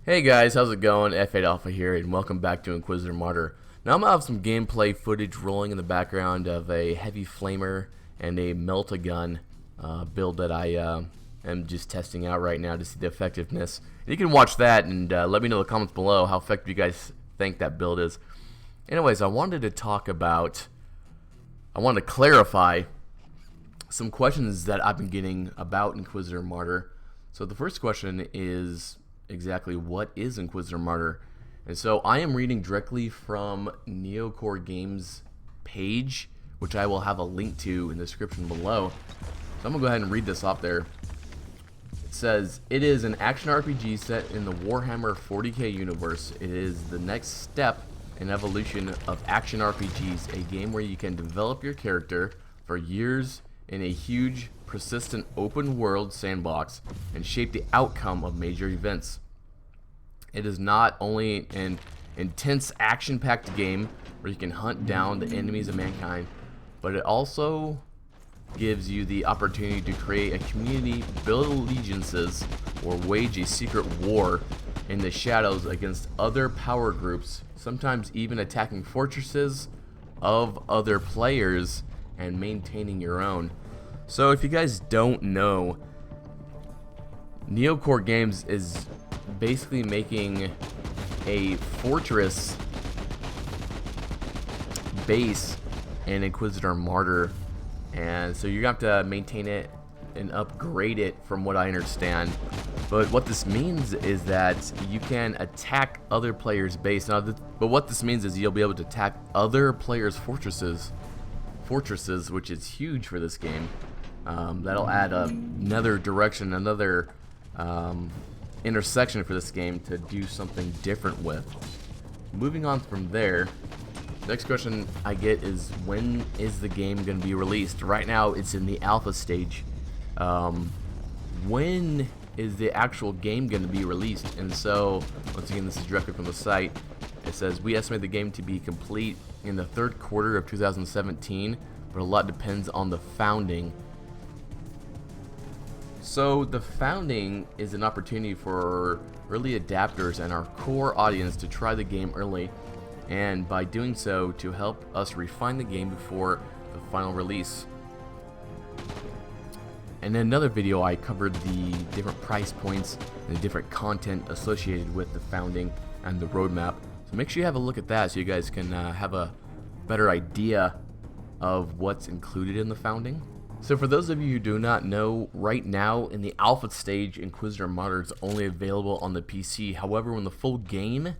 Hey guys, how's it going? F8 Alpha here, and welcome back to Inquisitor Martyr. Now I'm going to have some gameplay footage rolling in the background of a heavy flamer and a melt-a-gun build that I am just testing out right now to see the effectiveness. And you can watch that and let me know in the comments below how effective you guys think that build is. Anyways, I wanted to clarify some questions that I've been getting about Inquisitor Martyr. So the first question is exactly what is Inquisitor Martyr? And so I am reading directly from Neocoregames page, which I will have a link to in the description below. So I'm gonna go ahead and read this off there. It says, it is an action RPG set in the Warhammer 40k universe. It is the next step in evolution of action RPGs, a game where you can develop your character for years in a huge, persistent open world sandbox and shape the outcome of major events. It is not only an intense action-packed game where you can hunt down the enemies of mankind, but it also gives you the opportunity to create a community, build allegiances, or wage a secret war in the shadows against other power groups, sometimes even attacking fortresses of other players and maintaining your own. So if you guys don't know, Neocoregames is basically making a fortress base in Inquisitor Martyr, and so you're gonna have to maintain it and upgrade it from what I understand. But what this means is that you can attack other players' base. But what this means is you'll be able to attack other players' fortresses, which is huge for this game. That'll add another direction, another intersection for this game to do something different with. Moving on from there, next question I get is, when is the game going to be released? Right now it's in the alpha stage. When is the actual game going to be released? And so once again, this is directly from the site. It says, we estimate the game to be complete in the third quarter of 2017, but a lot depends on the founding. So the founding is an opportunity for early adapters and our core audience to try the game early, and by doing so to help us refine the game before the final release. And in another video I covered the different price points and the different content associated with the founding and the roadmap. So make sure you have a look at that so you guys can have a better idea of what's included in the founding. So for those of you who do not know, right now in the alpha stage, Inquisitor Martyr is only available on the PC. However, when the full game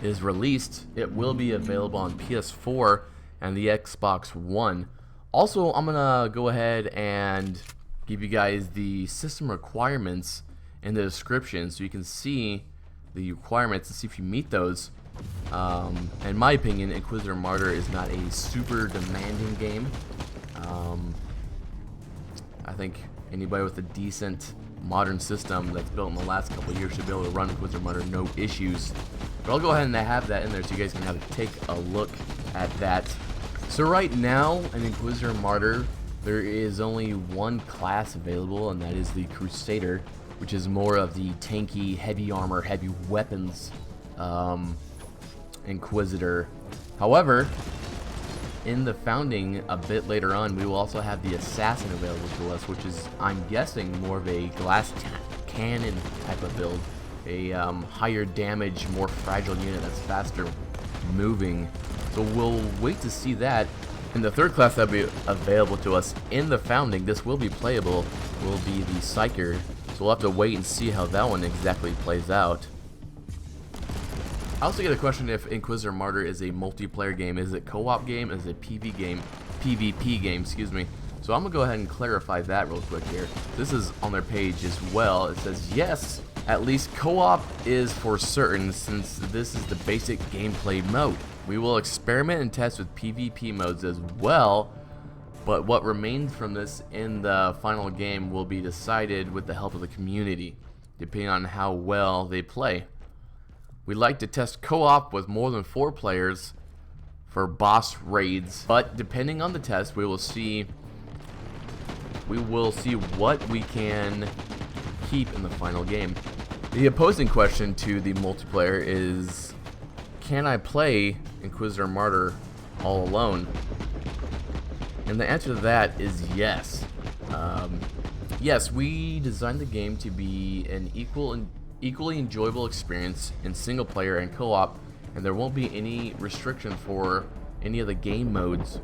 is released, it will be available on PS4 and the Xbox One. Also, I'm gonna go ahead and give you guys the system requirements in the description so you can see the requirements and see if you meet those. In my opinion, Inquisitor Martyr is not a super demanding game. I think anybody with a decent modern system that's built in the last couple of years should be able to run Inquisitor Martyr no issues. But I'll go ahead and have that in there so you guys can take a look at that. So right now in Inquisitor Martyr, there is only one class available, and that is the Crusader, which is more of the tanky, heavy armor, heavy weapons Inquisitor. However, in the founding a bit later on, we will also have the Assassin available to us, which is, I'm guessing, more of a glass cannon type of build. A higher damage, more fragile unit that's faster moving. So we'll wait to see that. And the third class that will be available to us in the founding, this will be playable, will be the Psyker. So we'll have to wait and see how that one exactly plays out. I also get a question if Inquisitor Martyr is a multiplayer game. Is it co-op game? Is it PvP game, excuse me. So I'm gonna go ahead and clarify that real quick here. This is on their page as well. It says yes, at least co-op is for certain, since this is the basic gameplay mode. We will experiment and test with PvP modes as well, but what remains from this in the final game will be decided with the help of the community, depending on how well they play. We like to test co-op with more than 4 players for boss raids, but depending on the test, we will see what we can keep in the final game. The opposing question to the multiplayer is, can I play Inquisitor Martyr all alone? And the answer to that is yes. Yes, we designed the game to be an equally enjoyable experience in single player and co-op, and there won't be any restriction for any of the game modes,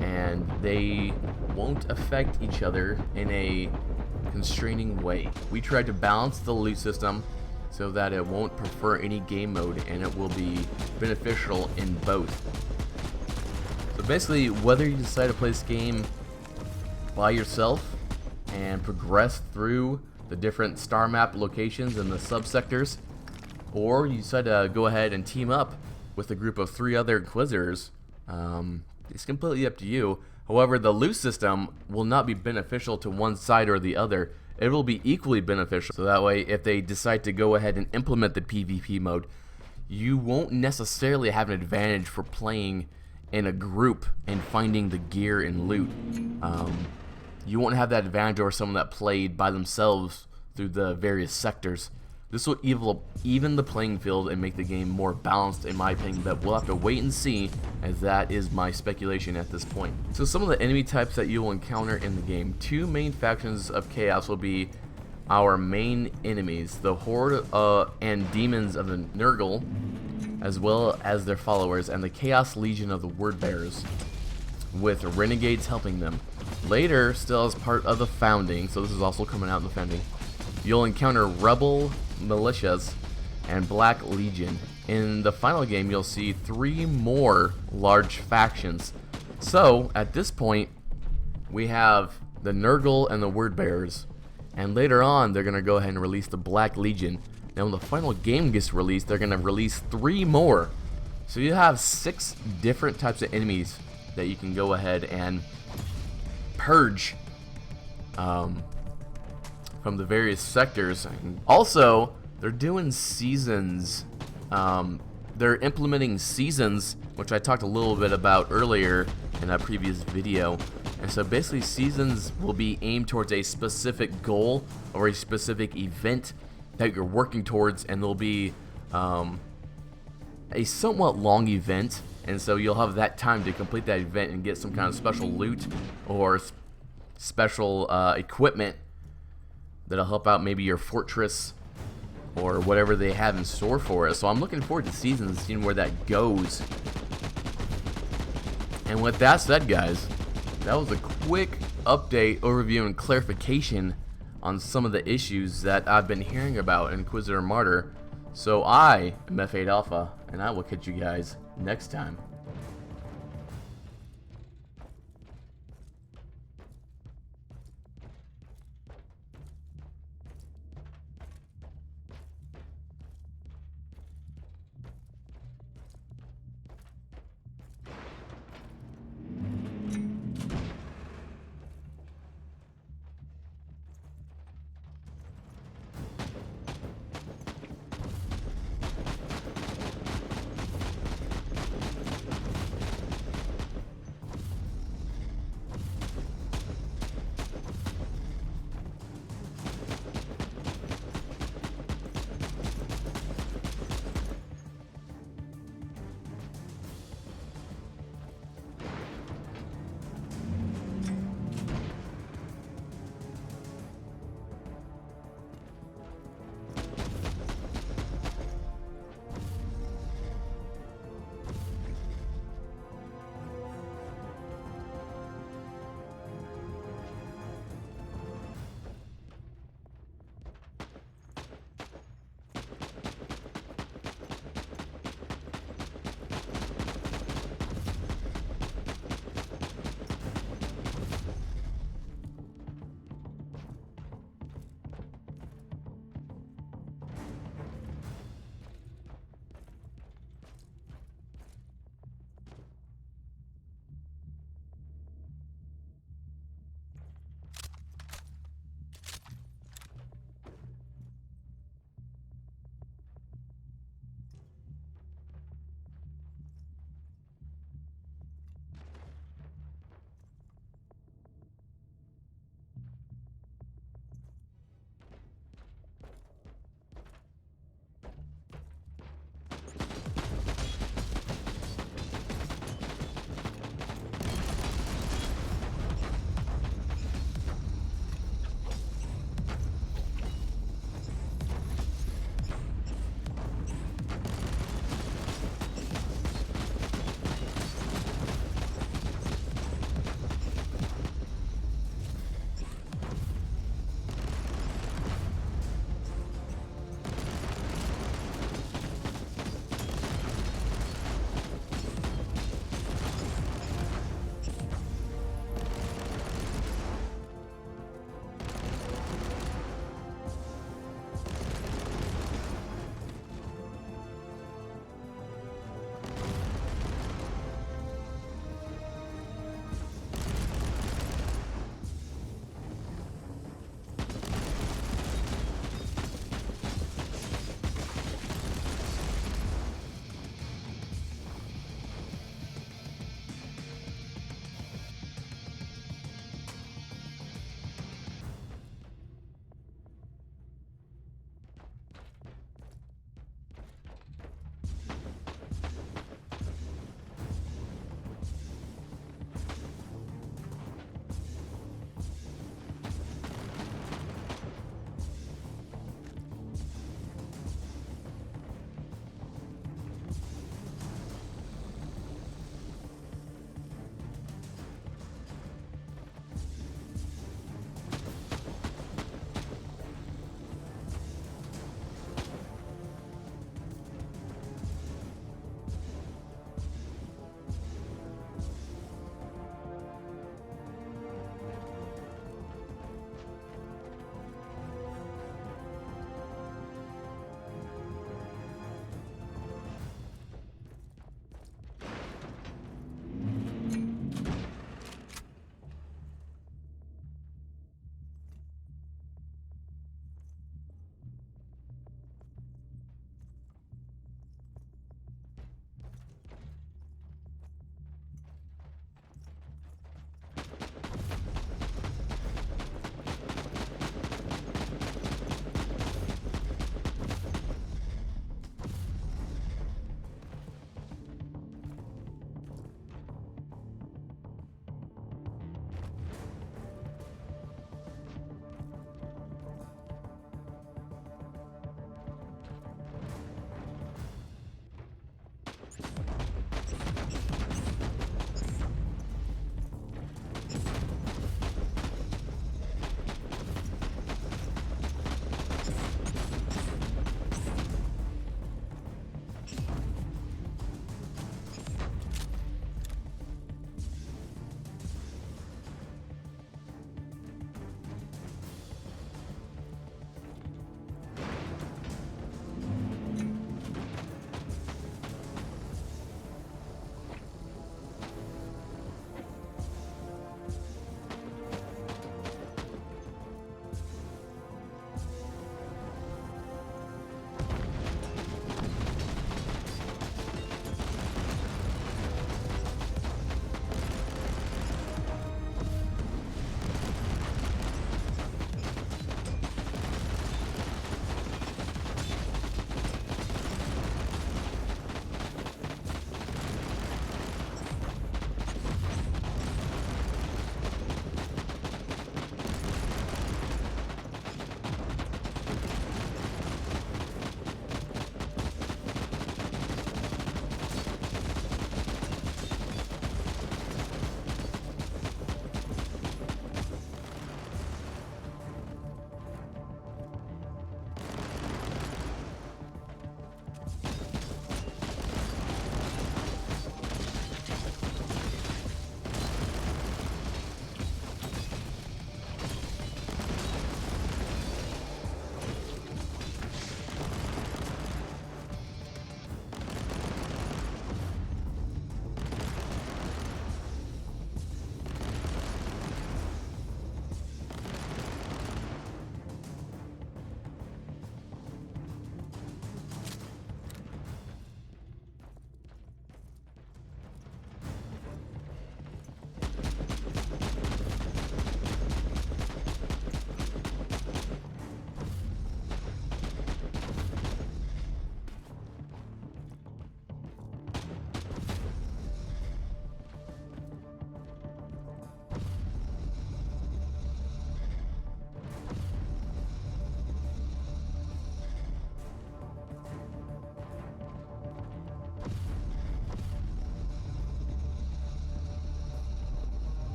and they won't affect each other in a constraining way. We tried to balance the loot system so that it won't prefer any game mode and it will be beneficial in both. So basically, whether you decide to play this game by yourself and progress through the different star map locations and the subsectors, or you decide to go ahead and team up with a group of 3 other Inquisitors, it's completely up to you. However, the loot system will not be beneficial to one side or the other. It will be equally beneficial. So that way, if they decide to go ahead and implement the PvP mode, you won't necessarily have an advantage for playing in a group and finding the gear and loot. You won't have that advantage over someone that played by themselves through the various sectors. This will even the playing field and make the game more balanced, in my opinion, but we'll have to wait and see, as that is my speculation at this point. So some of the enemy types that you will encounter in the game. 2 main factions of Chaos will be our main enemies, the Horde and Demons of the Nurgle, as well as their followers, and the Chaos Legion of the Wordbearers, with Renegades helping them. Later, still as part of the Founding, so this is also coming out in the Founding, you'll encounter Rebel Militias and Black Legion. In the final game, you'll see 3 more large factions. So, at this point, we have the Nurgle and the Wordbearers, and later on, they're going to go ahead and release the Black Legion. Now, when the final game gets released, they're going to release 3 more. So you have 6 different types of enemies that you can go ahead and purge from the various sectors. Also, they're doing seasons. They're implementing seasons, which I talked a little bit about earlier in a previous video. And so basically, seasons will be aimed towards a specific goal or a specific event that you're working towards, and there'll be a somewhat long event, and so you'll have that time to complete that event and get some kind of special loot or special equipment that'll help out maybe your fortress or whatever they have in store for us. So I'm looking forward to seasons and seeing where that goes. And with that said, guys, that was a quick update, overview, and clarification on some of the issues that I've been hearing about in Inquisitor Martyr. So I am F8 Alpha, and I will catch you guys next time.